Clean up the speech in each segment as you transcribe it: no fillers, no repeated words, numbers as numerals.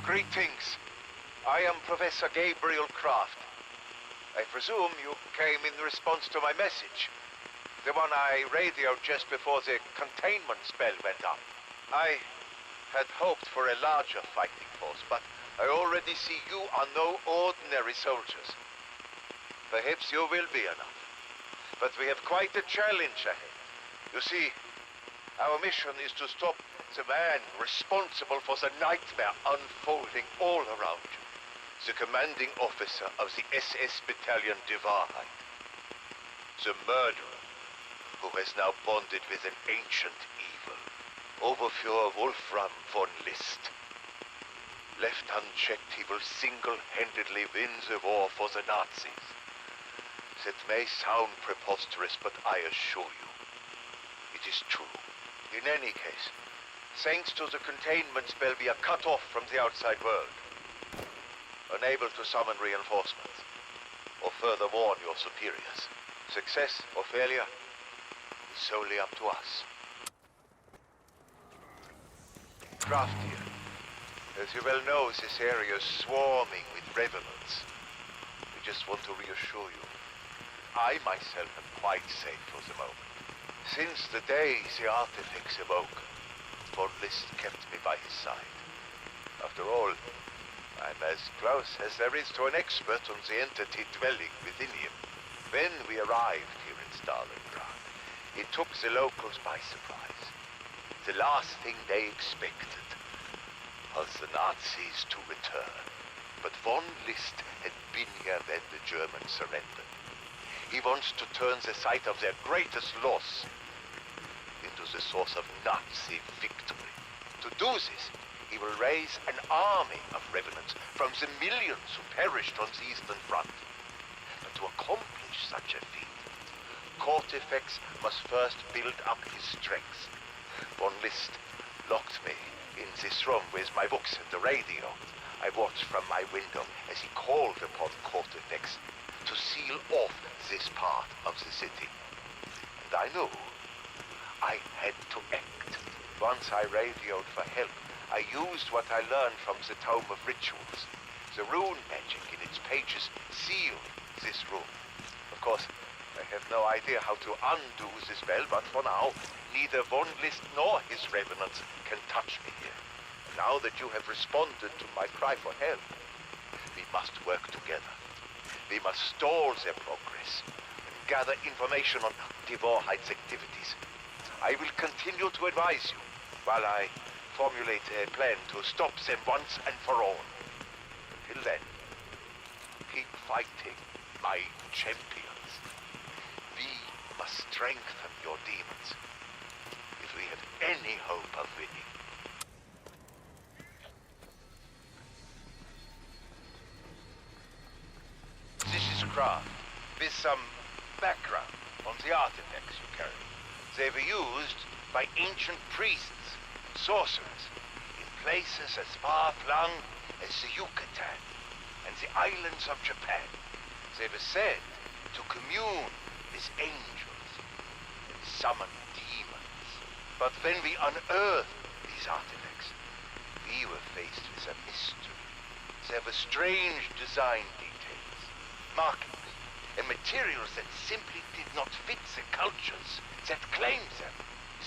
Greetings. I am Professor Gabriel Kraft. I presume you came in response to my message. The one I radioed just before the containment spell went up. I had hoped for a larger fighting force, but I already see you are no ordinary soldiers. Perhaps you will be enough. But we have quite a challenge ahead. You see, our mission is to stop the man responsible for the nightmare unfolding all around you. The commanding officer of the SS Battalion de Wahrheit. The murderer who has now bonded with an ancient evil, Overführer Wolfram von List. Left unchecked, he will single-handedly win the war for the Nazis. That may sound preposterous, but I assure you, it is true. In any case, thanks to the containment spell, we are cut off from the outside world. Unable to summon reinforcements, or further warn your superiors. Success or failure is solely up to us. Kraft here. As you well know, this area is swarming with revenants. We just want to reassure you. I myself am quite safe for the moment. Since the day the artifacts awoke, Von List kept me by his side. After all, I'm as close as there is to an expert on the entity dwelling within him. When we arrived here in Stalingrad, it took the locals by surprise. The last thing they expected was the Nazis to return. But Von List had been here when the Germans surrendered. He wants to turn the site of their greatest loss into the source of Nazi victory. To do this, he will raise an army of revenants from the millions who perished on the Eastern Front. But to accomplish such a feat, Cortifex must first build up his strength. Von List locked me in this room with my books and the radio. I watched from my window as he called upon Cortifex to seal off this part of the city. And I knew I had to act. Once I radioed for help, I used what I learned from the Tome of Rituals. The rune magic in its pages sealed this room. Of course, I have no idea how to undo the spell, but for now, neither Von List nor his revenants can touch me here. Now that you have responded to my cry for help, we must work together. We must stall their progress and gather information on de Wahrheit's activities. I will continue to advise you while I formulate a plan to stop them once and for all. Until then, keep fighting, my champions. We must strengthen your demons if we have any hope of winning. This is Kraft, with some background on the artifacts you carry. They were used by ancient priests, sorcerers, in places as far-flung as the Yucatan and the islands of Japan. They were said to commune with angels and summon demons. But when we unearthed these artifacts, we were faced with a mystery. There were strange design details, markings, and materials that simply did not fit the cultures that claimed them.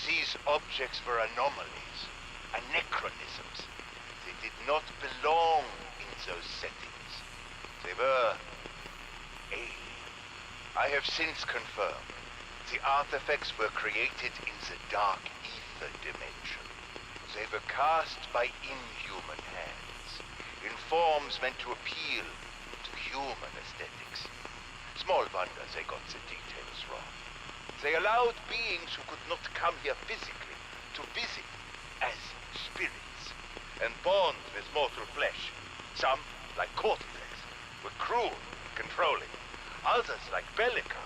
These objects were anomalies, anachronisms. They did not belong in those settings. They were alien. I have since confirmed the artifacts were created in the dark ether dimension. They were cast by inhuman hands, in forms meant to appeal to human aesthetics. Small wonder they got the details wrong. They allowed beings who could not come here physically to visit as spirits and bond with mortal flesh. Some, like Cortifex, were cruel, controlling. Others, like Bellica,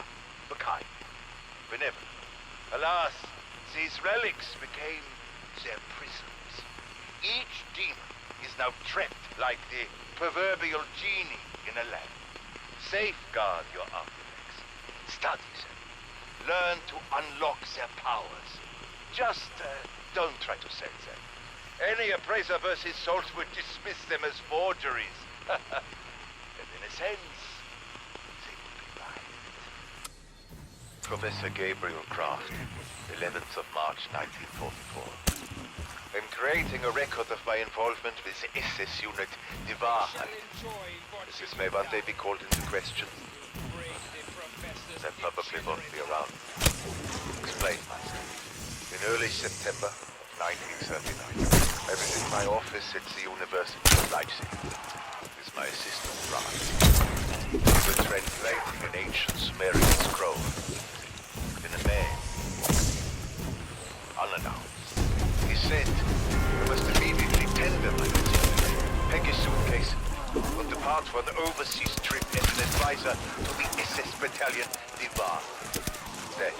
were kind, benevolent. Alas, these relics became their prisons. Each demon is now trapped like the proverbial genie in a lamp. Safeguard your artifacts. Study them. Learn to unlock their powers. Just don't try to sell them. Any appraiser versus souls would dismiss them as forgeries. And in a sense, they would be right. Professor Gabriel Kraft, 11th of March 1944. I'm creating a record of my involvement with the SS unit, the VANGUARD. This may one day be called into question. That probably won't be around. Explain myself. In early September of 1939, I was in my office at the University of Leipzig with my assistant Franz. We were translating an ancient Sumerian scroll. Then a man, unannounced, he said, "You must immediately tender my concern. Pack a suitcase and depart for an overseas trip as an advisor to the SS battalion, the VANGUARD." That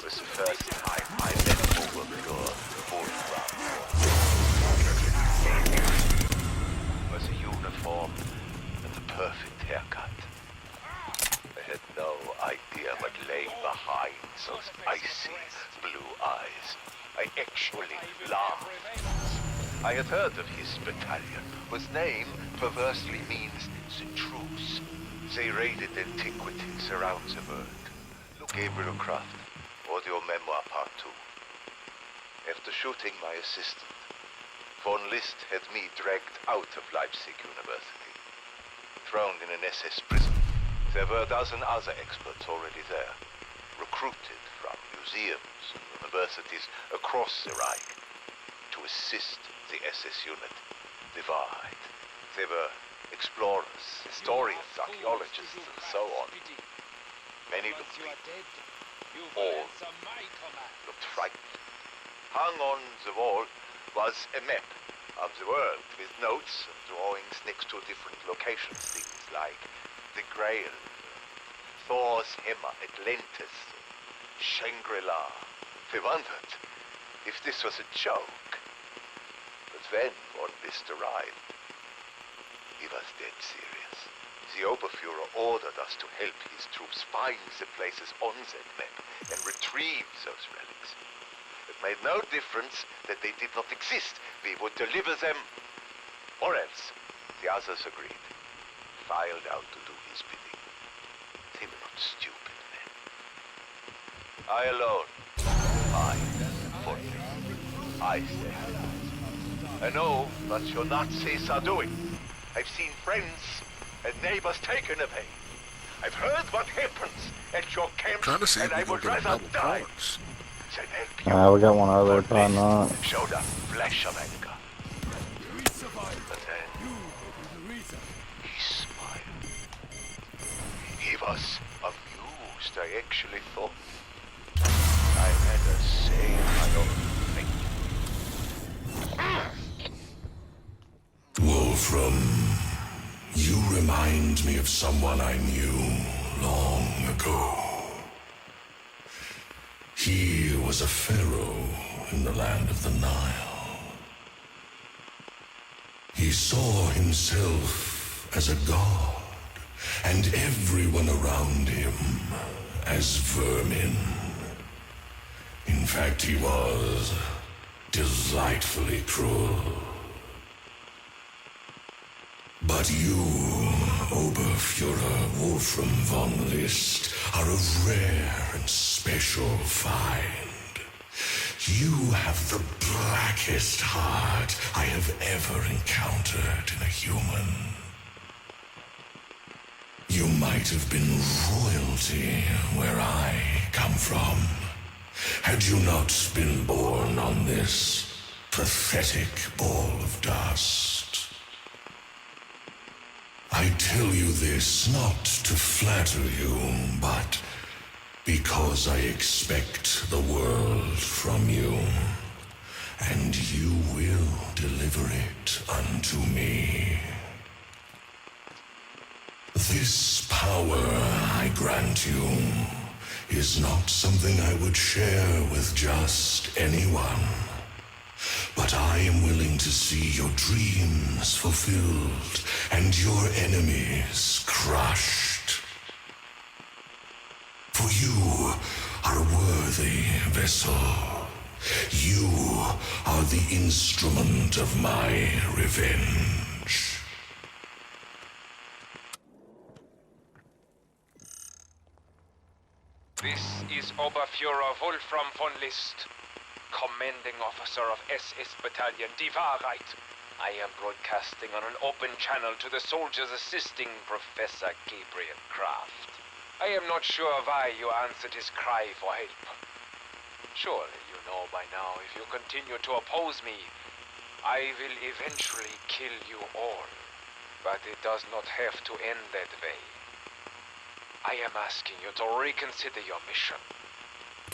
was the first time I met over your full ground. Was a uniform and the perfect haircut. I had no idea what lay behind those icy blue eyes. I actually laughed. I had heard of his battalion, whose name perversely means the truce. They raided antiquities around the world. Look, Gabriel Kraft, audio memoir part 2. After shooting my assistant, von List had me dragged out of Leipzig University, thrown in an SS prison. There were a dozen other experts already there, recruited from museums and universities across the Reich to assist the SS unit, the VANGUARD. They were explorers, historians, archaeologists, and so on. Many looked weak. All looked frightened. Hung on the wall was a map of the world with notes and drawings next to different locations. Things like the Grail, Thor's Hammer, Atlantis, Shangri-La. They wondered if this was a joke. But when von List arrived, he was dead serious. The Oberfuhrer ordered us to help his troops find the places on that map and retrieve those relics. It made no difference that they did not exist. We would deliver them, or else. The others agreed, filed out to do his bidding. They were not stupid men. I alone, I stay. I know what your Nazis are doing. I've seen friends and neighbors taken away. I've heard what happens at your camps, and I would rather die than help you. We got one other, probably not. Showed a flash of anger. But then, he smiled. He was amused. I actually thought I had a say in my own fate. Wolfram, you remind me of someone I knew long ago. He was a pharaoh in the land of the Nile. He saw himself as a god, and everyone around him as vermin. In fact, he was delightfully cruel. But you, Oberfuhrer Wolfram von List, are a rare and special find. You have the blackest heart I have ever encountered in a human. You might have been royalty where I come from, had you not been born on this pathetic ball of dust. I tell you this not to flatter you, but because I expect the world from you, and you will deliver it unto me. This power I grant you is not something I would share with just anyone. But I am willing to see your dreams fulfilled and your enemies crushed. For worthy vessel. You are the instrument of my revenge. This is Oberfuhrer Wolfram von List, commanding officer of SS Battalion Die Wahrheit. I am broadcasting on an open channel to the soldiers assisting Professor Gabriel Kraft. I am not sure why you answered his cry for help. Surely you know by now, if you continue to oppose me, I will eventually kill you all. But it does not have to end that way. I am asking you to reconsider your mission.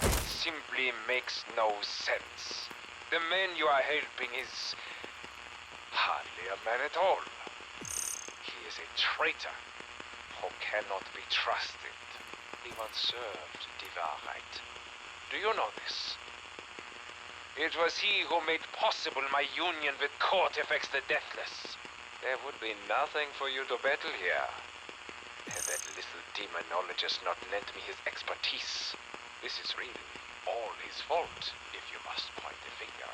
It simply makes no sense. The man you are helping is hardly a man at all. He is a traitor who cannot be trusted. He once served Die Wahrheit. Do you know this? It was he who made possible my union with Cortifex the Deathless. There would be nothing for you to battle here. Had that little demonologist not lent me his expertise, this is really all his fault, if you must point the finger.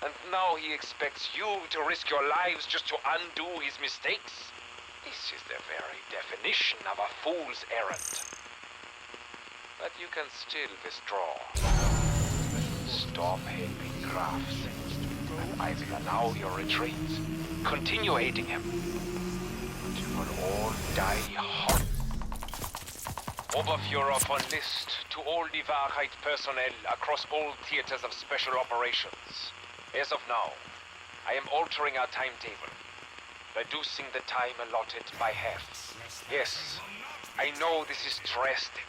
And now he expects you to risk your lives just to undo his mistakes? This is the very definition of a fool's errand. But you can still withdraw. Stop hating Kraft, and I will allow your retreat. Continue hating him. You will all die hot. Oberfuhrer von List to all Die Wahrheit personnel across all theaters of special operations. As of now, I am altering our timetable, reducing the time allotted by half. Yes, I know this is drastic,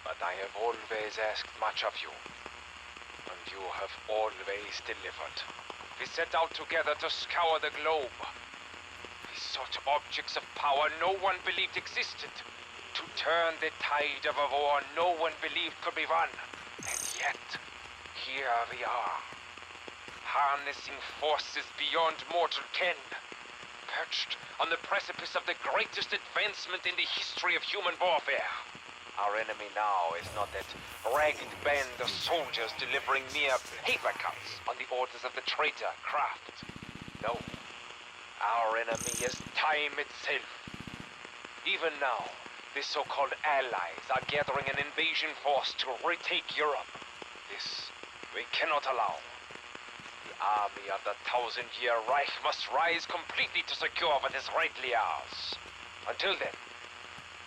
but I have always asked much of you, and you have always delivered. We set out together to scour the globe. We sought objects of power no one believed existed, to turn the tide of a war no one believed could be won. And yet, here we are, harnessing forces beyond mortal ken, perched on the precipice of the greatest advancement in the history of human warfare. Our enemy now is not that ragged band of soldiers delivering mere paper cuts on the orders of the traitor Kraft. No, our enemy is time itself. Even now, the so-called allies are gathering an invasion force to retake Europe. This we cannot allow. The army of the 1,000-year Reich must rise completely to secure what is rightly ours. Until then,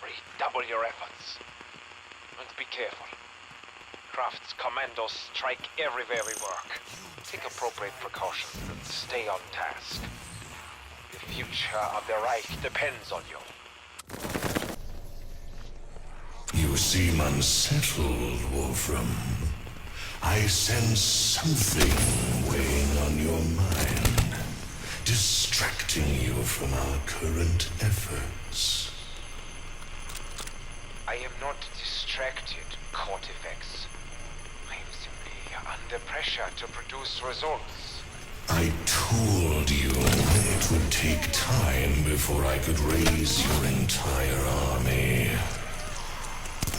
redouble your efforts. And be careful. Kraft's commandos strike everywhere we work. Take appropriate precautions and stay on task. The future of the Reich depends on you. You seem unsettled, Wolfram. I sense something weighing on your mind, distracting you from our current efforts. I am not distracted, Cortifex. I am simply under pressure to produce results. I told you it would take time before I could raise your entire army.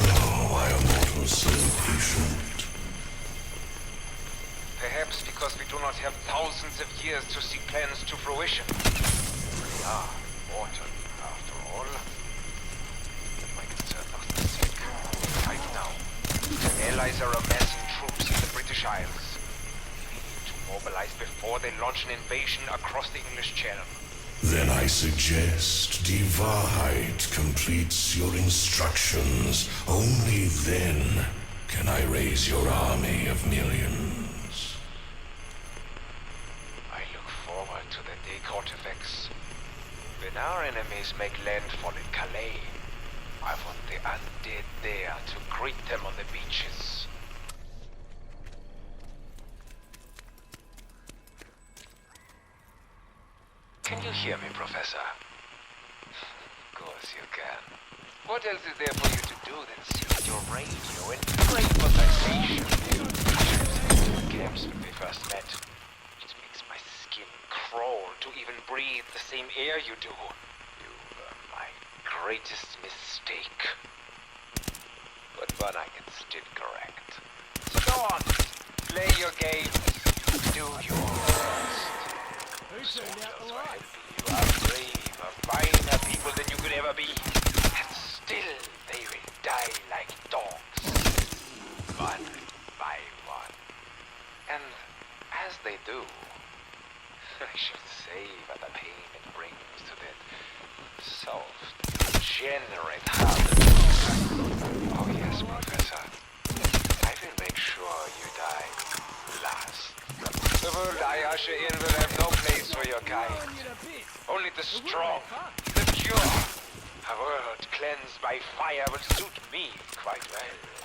Oh, why are mortals so impatient? Perhaps because we do not have thousands of years to see plans to fruition. We are mortal, after all. My concern must be sick. Right now, the Allies are amassing troops in the British Isles. We need to mobilize before they launch an invasion across the English Channel. Then I suggest Die Wahrheit completes your instructions. Only then can I raise your army of millions. I look forward to the day, Cortifex. When our enemies make landfall in Calais, I want the undead there to greet them on the beaches. Can you hear me, Professor? Of course you can. What else is there for you to do than sit on your radio and pray for citation? Camps when we first met. It makes my skin crawl to even breathe the same air you do. You were my greatest mistake. But but I can still correct. So go on, play your game, do your best. Soldiers were healthy, you are brave, are finer people than you could ever be. And still, they will die like dogs. One by one. And as they do, I should savor the pain it brings to that soft, generate heart. Oh yes, Professor. I will make sure you die last. The world I usher in will have no place for your kind. Only the strong, the pure. A world cleansed by fire will suit me quite well.